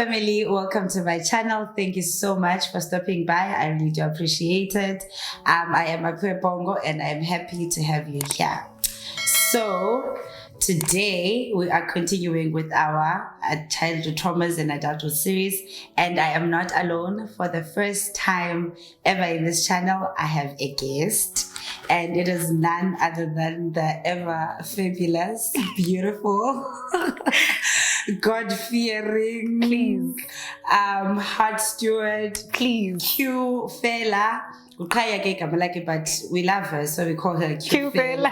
family, welcome to my channel. Thank you so much for stopping by. I really do appreciate it. I am Apue Bongo and I'm happy to have you here. So today we are continuing with our childhood traumas and adulthood series, and I am not alone. For the first time ever in this channel, I have a guest, and it is none other than the ever fabulous, beautiful, God-fearing, please, heart steward, please, Fela. Qhayiya, but we love her, so we call her Fela.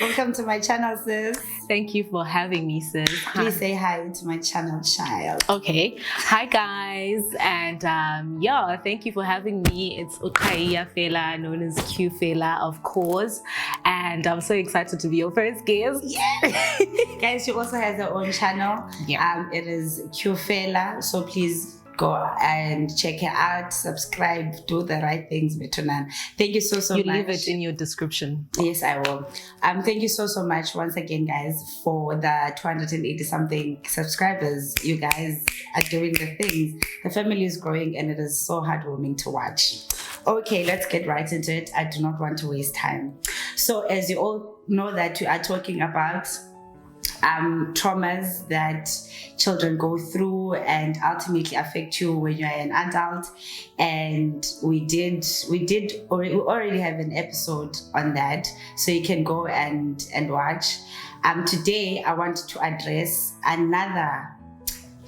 Welcome to my channel, sis. Thank you for having me, sis. Please say hi to my channel, child. Okay. Hi, guys. And thank you for having me. It's Qhayiya Fela, known as Fela, of course. And I'm so excited to be your first guest. Yeah. Guys, she also has her own channel. Yeah. It is Fela. So please go and check her out, subscribe, do the right things, Betunan. Thank you so much. You leave it in your description. Yes, I will. Thank you so much once again, guys, for the 280 something subscribers. You guys are doing the things. The family is growing and it is so heartwarming to watch. Okay, let's get right into it. I do not want to waste time. So as you all know that we are talking about traumas that children go through and ultimately affect you when you are an adult, and we already have an episode on that, so you can go and watch. Today I want to address another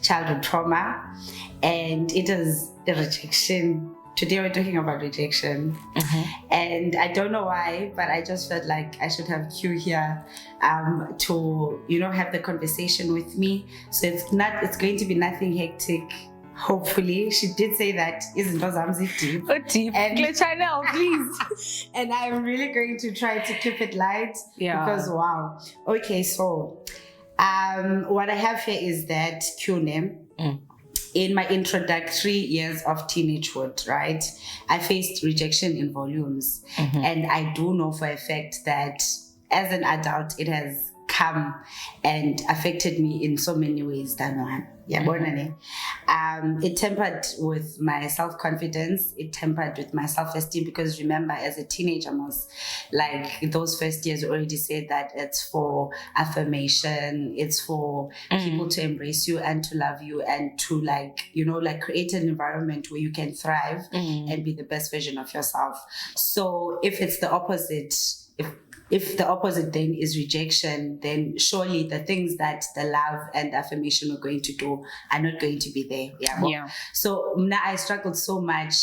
childhood trauma, and it is the rejection. Today we're talking about rejection, and I don't know why, but I just felt like I should have Q here to have the conversation with me. So it's going to be nothing hectic. Hopefully, she did say that isn't deep. Oh, deep. And channel, please. And I'm really going to try to keep it light. Yeah. Because wow. Okay, so what I have here is that Q name. In my introductory years of teenagehood, right, I faced rejection in volumes. And I do know for a fact that as an adult, it has come and affected me in so many ways than one. It tempered with my self-confidence, it tempered with my self-esteem, because remember, as a teenager, those first years already said that it's for affirmation, it's for people to embrace you and to love you and to create an environment where you can thrive and be the best version of yourself. So if it's the opposite, if the opposite then is rejection, then surely the things that the love and affirmation are going to do are not going to be there. Yeah. So now I struggled so much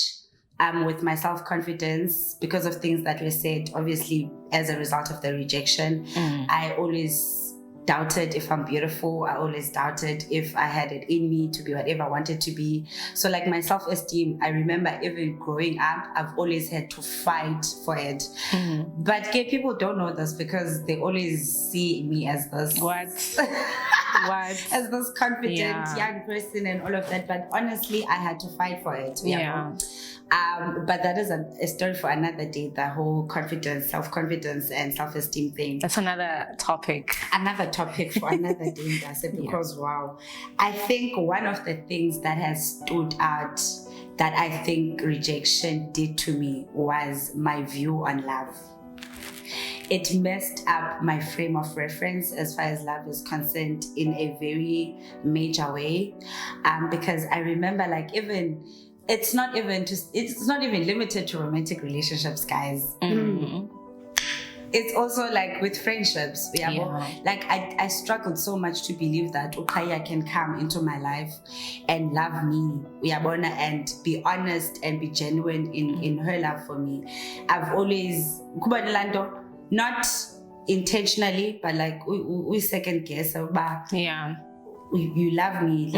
with my self-confidence because of things that were said, obviously, as a result of the rejection. I always doubted if I'm beautiful. I always doubted if I had it in me to be whatever I wanted to be. So my self-esteem, I remember even growing up, I've always had to fight for it. But gay people don't know this because they always see me as this as this confident young person and all of that. But honestly, I had to fight for it. But that is a story for another day, the whole confidence, self-confidence and self-esteem thing. That's another topic. Another topic for another day, because wow. I think one of the things that has stood out that I think rejection did to me was my view on love. It messed up my frame of reference as far as love is concerned in a very major way, because I remember it's not even limited to romantic relationships, guys. It's also with friendships. I struggled so much to believe that Qhayiya can come into my life and love me, and be honest and be genuine in her love for me. I've always, not intentionally, but we second guess about you love me,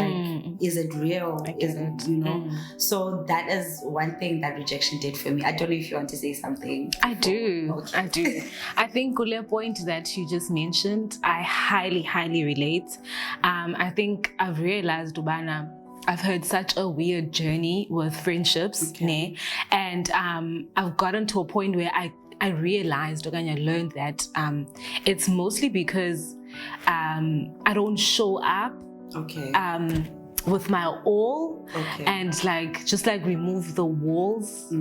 is it real? Is it, So that is one thing that rejection did for me. I don't know if you want to say something. I do. Okay. I do. I think the point that you just mentioned, I highly relate. I think I've realized, Ubana, I've had such a weird journey with friendships, and I've gotten to a point where I realized, I learned that it's mostly because I don't show up with my all, and like just like remove the walls.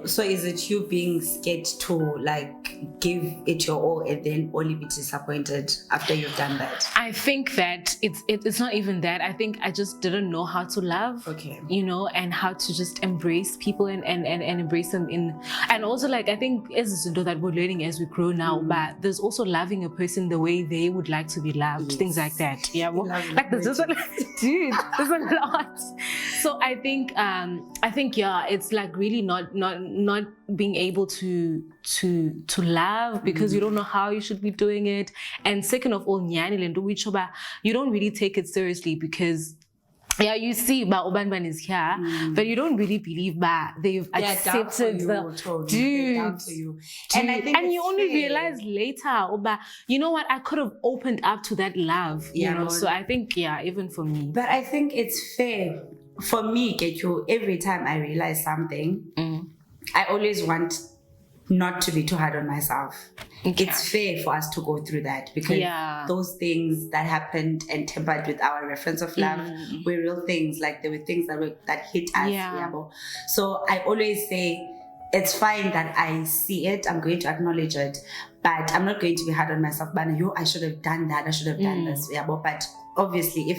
So is it you being scared to like give it your all and then only be disappointed after you've done that? I think that it's not even that. I think I just didn't know how to love, you know, and how to just embrace people and embrace them and also like I think as that we're learning as we grow now, but there's also loving a person the way they would like to be loved, things like that. Yeah, well, like there's just dude, there's a lot. So I think yeah, it's like really not being able to love because you don't know how you should be doing it. And second of all, you don't really take it seriously because you see Obanban is here, but you don't really believe that they've accepted dude. And I think you only realize later, you know what, I could have opened up to that love, you know. So I think even for me. But I think it's fair for me, Ketchu, every time I realize something, I always want not to be too hard on myself. It's fair for us to go through that because those things that happened and tempered with our reference of love were real things. Like there were things that hit us. So I always say it's fine that I see it. I'm going to acknowledge it, but I'm not going to be hard on myself. But I should have done that. I should have done this. But obviously, if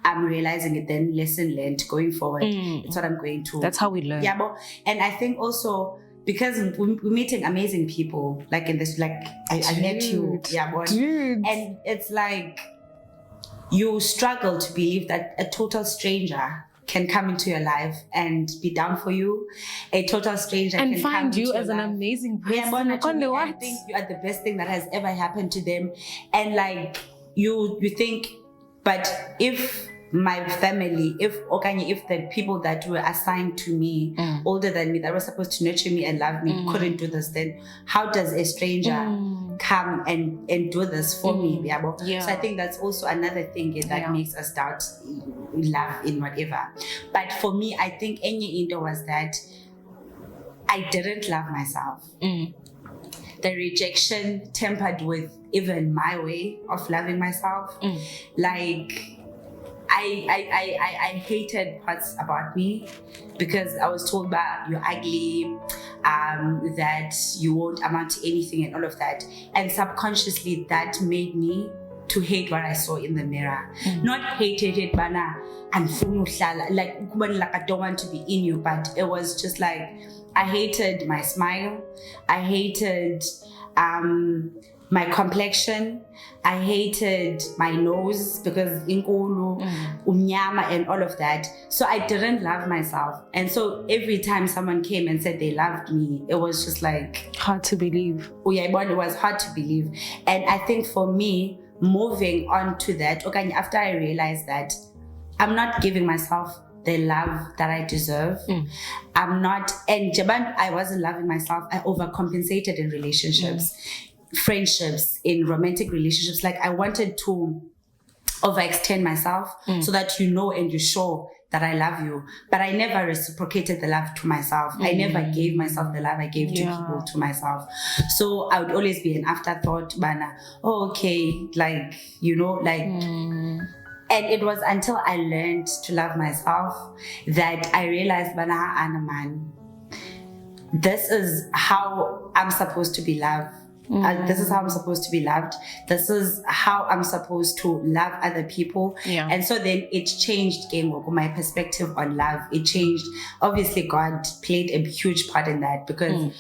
I'm realizing it, then lesson learned going forward. It's what I'm going to. That's how we learn. And I think also, because we're meeting amazing people, like in this, like I met you, and it's like you struggle to believe that a total stranger can come into your life and be down for you. A total stranger and can find come you into as your an life. amazing person. I think you are the best thing that has ever happened to them, and like you think, but if my family, if the people that were assigned to me, older than me, that were supposed to nurture me and love me, couldn't do this, then how does a stranger come and do this for me? So I think that's also another thing that makes us doubt love in whatever. But for me, I think any Indo was that I didn't love myself. The rejection tempered with even my way of loving myself. Like I hated parts about me because I was told that you're ugly, that you won't amount to anything and all of that. And subconsciously that made me to hate what I saw in the mirror. Not hated, but like I don't want to be in you, but it was just like I hated my smile. I hated my complexion. I hated my nose because inkulu, umnyama and all of that. So I didn't love myself. And so every time someone came and said they loved me, it was just like hard to believe. It was hard to believe. And I think for me, moving on to that, after I realized that I'm not giving myself the love that I deserve. I'm not, and Jaban, I wasn't loving myself. I overcompensated in relationships. Friendships, in romantic relationships. Like I wanted to overextend myself so that you know and you show that I love you, but I never reciprocated the love to myself. I never gave myself the love I gave to people to myself. So I would always be an afterthought, bana, like, you know, like and it was until I learned to love myself that I realized, bana, Anaman, this is how I'm supposed to be loved. This is how I'm supposed to be loved. This is how I'm supposed to love other people. And so then it changed my perspective on love. It changed. Obviously, God played a huge part in that because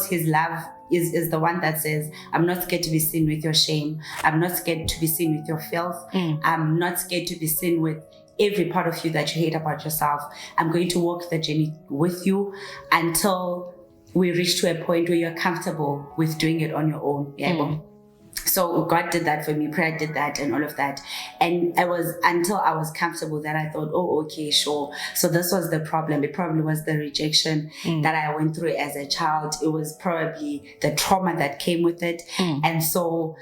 his love is the one that says, I'm not scared to be seen with your shame. I'm not scared to be seen with your filth. I'm not scared to be seen with every part of you that you hate about yourself. I'm going to walk the journey with you until we reach to a point where you're comfortable with doing it on your own. So God did that for me. Prayer did that and all of that. And until I was comfortable that I thought, okay, sure. So this was the problem. The problem was the rejection that I went through as a child. It was probably the trauma that came with it. And so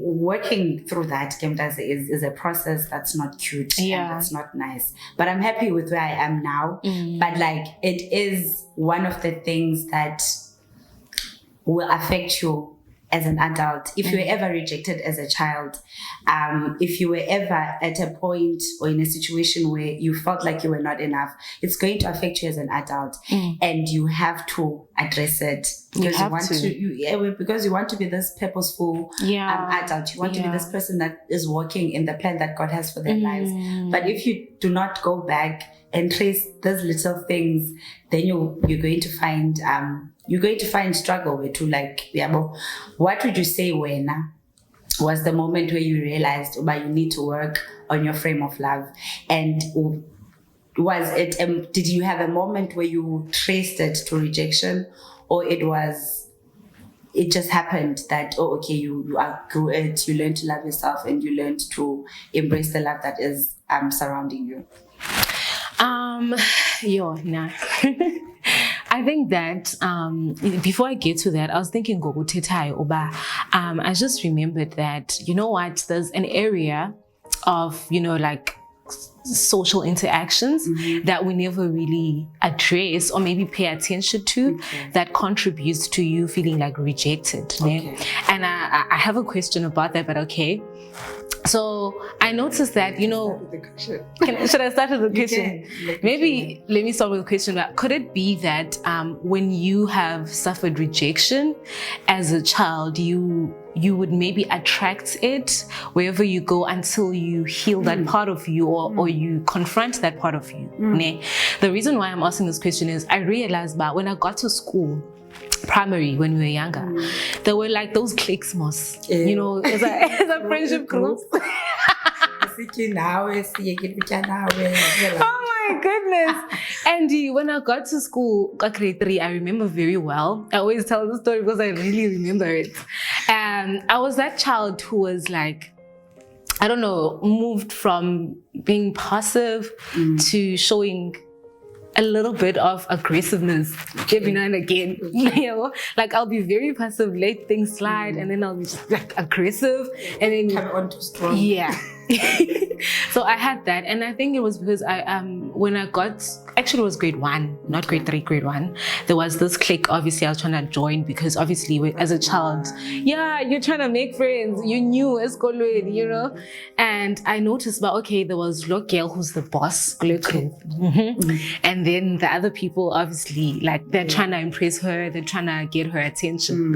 working through that is a process that's not cute and that's not nice. But I'm happy with where I am now. But like it is one of the things that will affect you as an adult, if you were ever rejected as a child, if you were ever at a point or in a situation where you felt like you were not enough, it's going to affect you as an adult, and you have to address it because you want to be this purposeful adult. You want to be this person that is walking in the plan that God has for their lives. But if you do not go back and trace those little things, then you're going to find struggle with to like, what would you say when was the moment where you realized you need to work on your frame of love? And was it did you have a moment where you traced it to rejection, or it just happened that you outgrew it, you learned to love yourself, and you learned to embrace the love that is surrounding you? I think that before I get to that, I was thinking I just remembered that, you know what, there's an area of, like social interactions that we never really address or maybe pay attention to that contributes to you feeling like rejected. And I have a question about that, but okay. So I noticed that, should I start with the question? Maybe let me start with the question. Could it be that when you have suffered rejection as a child, you would maybe attract it wherever you go until you heal that part of you or you confront that part of you? The reason why I'm asking this question is I realized that when I got to school, primary, when we were younger, there were like those cliques, as a friendship group. Oh my goodness. And when I got to school, grade 3, I remember very well. I always tell the story because I really remember it. And I was that child who was like, I don't know, moved from being passive to showing a little bit of aggressiveness every now and again. Like I'll be very passive, let things slide, and then I'll be just like aggressive, and then come on too strong. So I had that, and I think it was because when I got, actually it was grade 1, not grade 3, grade 1, there was this clique. Obviously I was trying to join because obviously as a child, you're trying to make friends, you knew eskolweni, and I noticed there was a girl who's the boss, and then the other people obviously like they're trying to impress her, they're trying to get her attention.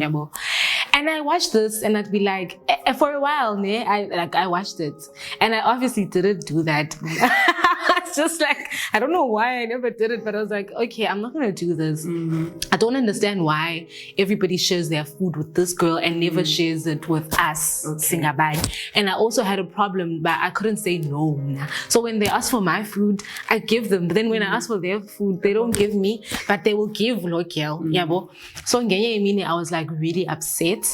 And I watched this and I'd be like, for a while, I watched it. And I obviously didn't do that. It's just like, I don't know why I never did it, but I was like, okay, I'm not going to do this. I don't understand why everybody shares their food with this girl and never shares it with us, Singabai. And I also had a problem, but I couldn't say no. So when they ask for my food, I give them. But then when I ask for their food, they don't give me, but they will give local. So I was like really upset.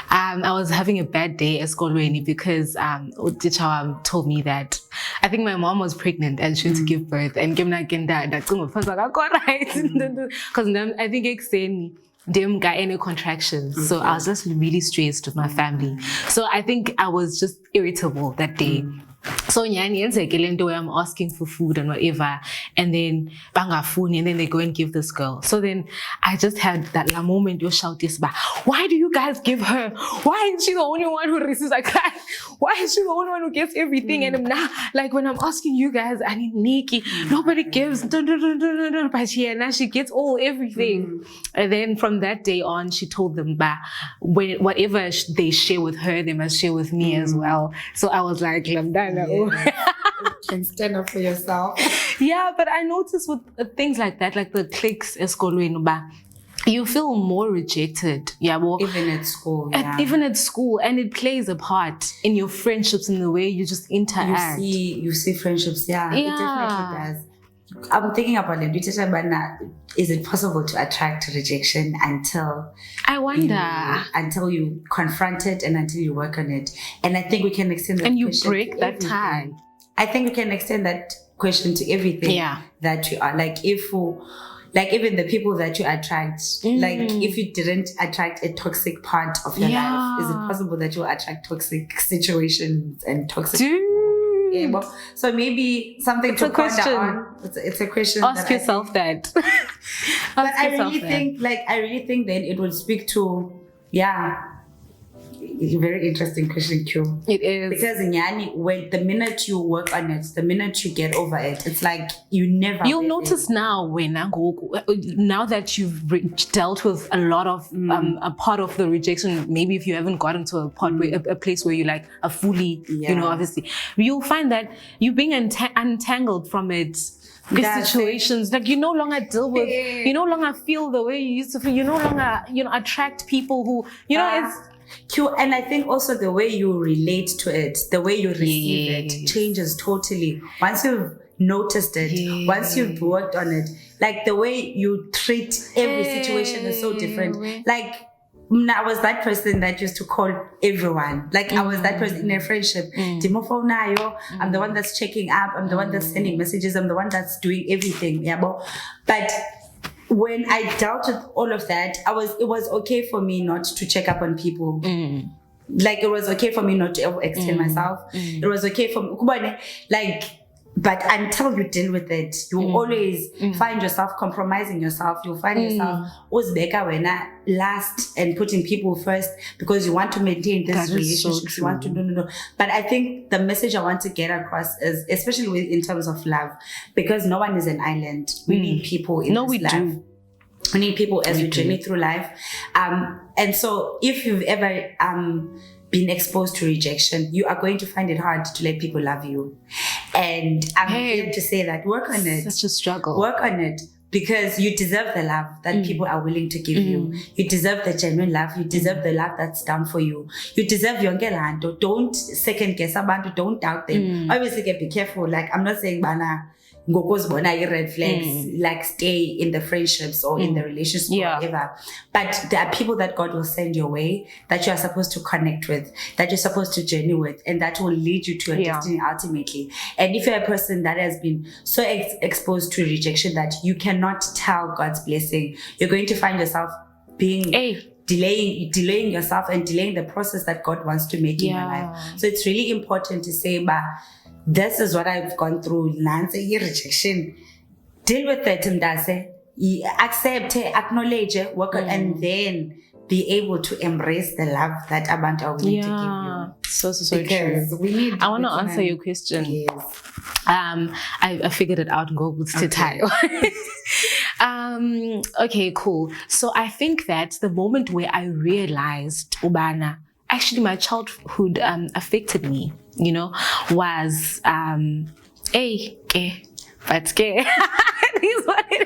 I was having a bad day at school because Utichawa told me that I think my mom was pregnant and she had to give birth, and because I think it's saying didn't get any contractions. So I was just really stressed with my family. So I think I was just irritable that day. So I'm asking for food and whatever, and then bangafuni, and then they go and give this girl. So then I just had that moment you shout this back. Why do you guys give her? Why is she the only one who receives a cry? Why is she the only one who gets everything? And now, like when I'm asking you guys, I need Nikki, nobody gives. But now she gets everything. And then from that day on, she told them that whatever they share with her, they must share with me as well. So I was like, you can stand up for yourself. But I noticed with things like that, like the cliques eskolweni, you feel more rejected. Even at school. Even at school, and it plays a part in your friendships, in the way you just interact. You see friendships. It definitely does. I'm thinking about it. Is it possible to attract rejection until until you confront it and until you work on it? And I think we can extend that and you question break that tie. I think we can extend that question to everything that you are. Like even the people that you attract, like if you didn't attract a toxic part of your life, is it possible that you'll attract toxic situations and toxic? So maybe something to ponder on. It's a question. Ask yourself that. But I really think then it would speak to, very interesting question, Q. It is. Because Nyani, when the minute you work on it, the minute you get over it, it's like you never. You'll notice now now that you've dealt with a lot of a part of the rejection. Maybe if you haven't gotten to a part where a place where you like are fully, obviously, you'll find that you're being untangled from it. These situations, like you no longer deal with, you no longer feel the way you used to feel. You no longer, attract people who, it's Q. And I think also the way you relate to it, the way you receive it, changes totally. Once you've noticed it, once you've worked on it, like the way you treat every situation is so different. Like, I was that person that used to call everyone. Like I was that person in a friendship. I'm the one that's checking up. I'm the one that's sending messages. I'm the one that's doing everything. But when I dealt with all of that, it was okay for me not to check up on people. Like it was okay for me not to extend myself. It was okay for me. But until you deal with it, you will always find yourself compromising yourself. You'll find yourself last and putting people first because you want to maintain this relationship. So you want to no. But I think the message I want to get across is, especially in terms of love, because no one is an island. We need people in this life. We need people as we journey through life. And so if you've ever been exposed to rejection, you are going to find it hard to let people love you. And I'm here to say that work on it. Such a struggle. Work on it because you deserve the love that people are willing to give you. You deserve the genuine love. You deserve the love that's down for you. You deserve yonke lando. Don't second guess abantu. Don't doubt them. Obviously, be careful. Like I'm not saying bana red flags, like stay in the friendships or in the relationships or whatever. But there are people that God will send your way that you are supposed to connect with, that you're supposed to journey with, and that will lead you to your destiny ultimately. And if you're a person that has been so exposed to rejection that you cannot tell God's blessing, you're going to find yourself being delaying yourself and delaying the process that God wants to make in your life. So it's really important to say, this is what I've gone through. Nancy, rejection. Deal with it, Mdase. Accept it, acknowledge it, work on, and then be able to embrace the love that abantu are willing to give you. So true. I want to answer your question. Yes. I figured it out. Go with Titayo. Okay, cool. So I think that the moment where I realized, Ubana, actually my childhood affected me, was but it is what it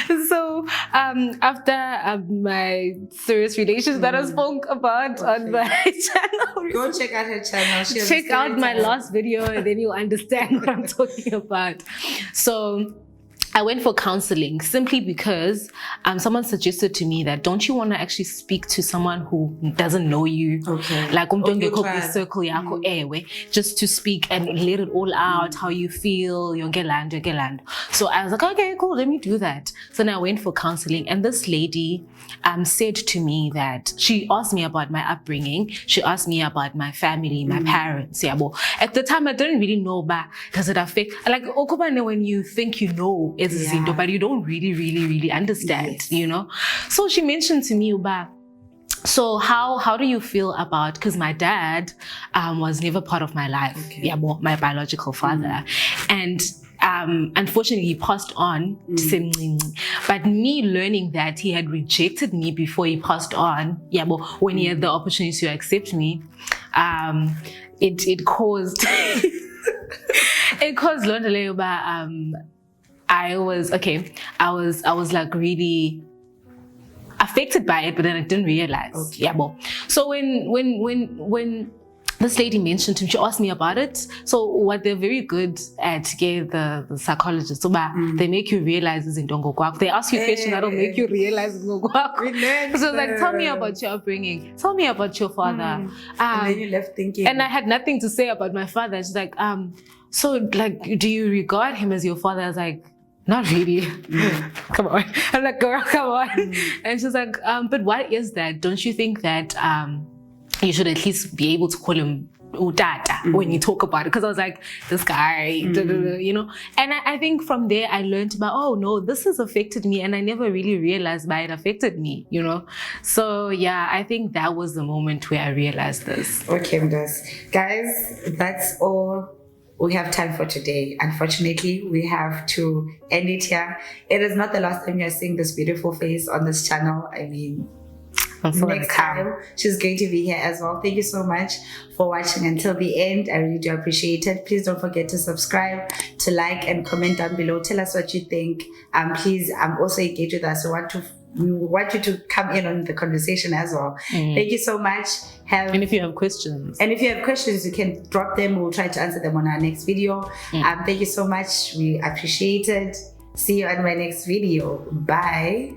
is. So after my serious relationship that I spoke about on my channel, go check out her channel. Check out my last video and then you'll understand what I'm talking about. So I went for counseling simply because someone suggested to me that don't you want to actually speak to someone who doesn't know you, like circle just to speak and let it all out, how you feel, land. So I was like, okay, cool, let me do that. So then I went for counseling, and this lady said to me that she asked me about my upbringing, she asked me about my family, my parents. At the time I didn't really know, but does it affect, like when you think you know, but you don't really understand, So she mentioned to me, so how do you feel about, because my dad was never part of my life, my biological father, and unfortunately he passed on, but me learning that he had rejected me before he passed on, when he had the opportunity to accept me, it caused I was like really affected by it, but then I didn't realize. So when this lady mentioned to me, she asked me about it. So what they're very good at, the psychologists, so they make you realize is in Dongo. They ask you questions that'll make you realize in Dongo. So like, tell me about your upbringing. Tell me about your father. And then you left thinking. And I had nothing to say about my father. She's like, so like, do you regard him as your father? I was like, not really. Come on. I'm like, girl, come on. And she's like, but what is that? Don't you think that you should at least be able to call him utata when you talk about it, because I was like, this guy, you know. And I think from there I learned about, oh no, this has affected me, and I never really realized why it affected me, you know. So yeah, I think that was the moment where I realized this. Okay, guys, that's all we have time for today. Unfortunately, we have to end it here. It is not the last time you're seeing this beautiful face on this channel. I mean, next time she's going to be here as well. Thank you so much for watching until the end. I really do appreciate it. Please don't forget to subscribe, to like, and comment down below. Tell us what you think. Please also engage with us. We want you to come in on the conversation as well. Thank you so much. And if you have questions, you can drop them. We'll try to answer them on our next video. Thank you so much. We appreciate it. See you on my next video. Bye.